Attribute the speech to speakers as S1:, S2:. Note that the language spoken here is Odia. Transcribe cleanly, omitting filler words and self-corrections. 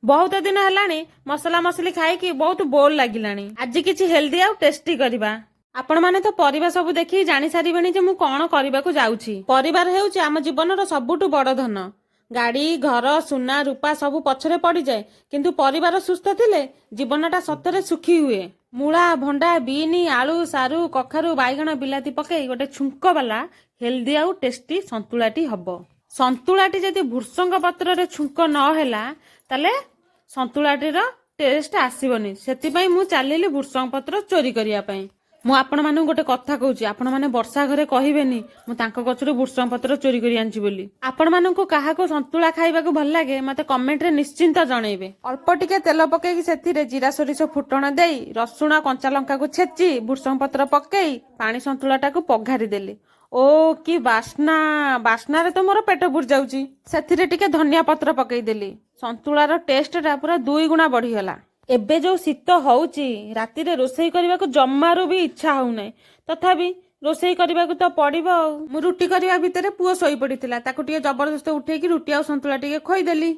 S1: ବହୁତ ଦିନ ହେଲାଣି ମସଲା ମସଲି ଖାଇକି ବହୁତ ବୋର୍ ଲାଗିଲାଣି। ଆଜି କିଛି ହେଲ୍ଦି ଆଉ ଟେଷ୍ଟି କରିବା। ଆପଣମାନେ ତ ପରିବା ସବୁ ଦେଖି ଜାଣି ସାରିବେଣି ଯେ ମୁଁ କଣ କରିବାକୁ ଯାଉଛି। ପରିବାର ହେଉଛି ଆମ ଜୀବନର ସବୁଠୁ ବଡ଼ ଧନ। ଗାଡ଼ି ଘର ସୁନା ରୂପା ସବୁ ପଛରେ ପଡ଼ିଯାଏ, କିନ୍ତୁ ପରିବାର ସୁସ୍ଥ ଥିଲେ ଜୀବନଟା ସତରେ ସୁଖୀ ହୁଏ। ମୂଳା ଭଣ୍ଡା ବିନି ଆଳୁ ସାରୁ କଖାରୁ ବାଇଗଣ ବିଲାତି ପକେଇ ଗୋଟେ ଛୁଙ୍କ ବାଲା ହେଲ୍ଦି ଆଉ ଟେଷ୍ଟି ସନ୍ତୁଳାଟି ହବ। ସନ୍ତୁଳାଟି ଯଦି ଭୃସଙ୍ଗ ପତ୍ରରେ ଛୁଙ୍କ ନ ହେଲା ତାହେଲେ ସନ୍ତୁଳାଟିର ଟେଷ୍ଟ ଆସିବନି। ସେଥିପାଇଁ ମୁଁ ଚାଲିଲି ଭୃସଙ୍ଗ ପତ୍ର ଚୋରି କରିବା ପାଇଁ। ମୁଁ ଆପଣମାନଙ୍କୁ ଗୋଟେ କଥା କହୁଛି, ଆପଣମାନେ ବର୍ଷା ଘରେ କହିବେନି ମୁଁ ତାଙ୍କ ଗଛରୁ ଭୃସଙ୍ଗ ପତ୍ର ଚୋରି କରି ଆଣିଛି ବୋଲି। ଆପଣମାନଙ୍କୁ କାହାକୁ ସନ୍ତୁଳା ଖାଇବାକୁ ଭଲ ଲାଗେ ମତେ କମେଣ୍ଟରେ ନିଶ୍ଚିନ୍ତ ଜଣେଇବେ। ଅଳ୍ପ ଟିକେ ତେଲ ପକେଇକି ସେଥିରେ ଜିରା ସୋରିଷ ଫୁଟଣ ଦେଇ ରସୁଣ କଞ୍ଚା ଲଙ୍କାକୁ ଛେଚି ଭୃସଙ୍ଗ ପତ୍ର ପକେଇ ପାଣି ସନ୍ତୁଳାଟାକୁ ପଘାରି ଦେଲି। ଓ କି ବାସ୍ନା! ବାସ୍ନାରେ ତ ମୋର ପେଟ ପୁରି ଯାଉଛି। ସେଥିରେ ଟିକେ ଧନିଆ ପତ୍ର ପକେଇଦେଲି। ସନ୍ତୁଳାର ଟେଷ୍ଟଟା ପୁରା 2 ଗୁଣା ବଢିଗଲା। ଏବେ ଯୋଉ ଶୀତ ହଉଛି ରାତିରେ ରୋଷେଇ କରିବାକୁ ଜମାରୁ ବି ଇଚ୍ଛା ହଉନାହିଁ, ତଥାପି ରୋଷେଇ କରିବାକୁ ତ ପଡିବ ଆଉ। ମୁଁ ରୁଟି କରିବା ଭିତରେ ପୁଅ ଶୋଇ ପଡିଥିଲା, ତାକୁ ଟିକେ ଜବରଦସ୍ତ ଉଠେଇକି ରୁଟି ଆଉ ସନ୍ତୁଳା ଟିକେ ଖୋଇଦେଲି।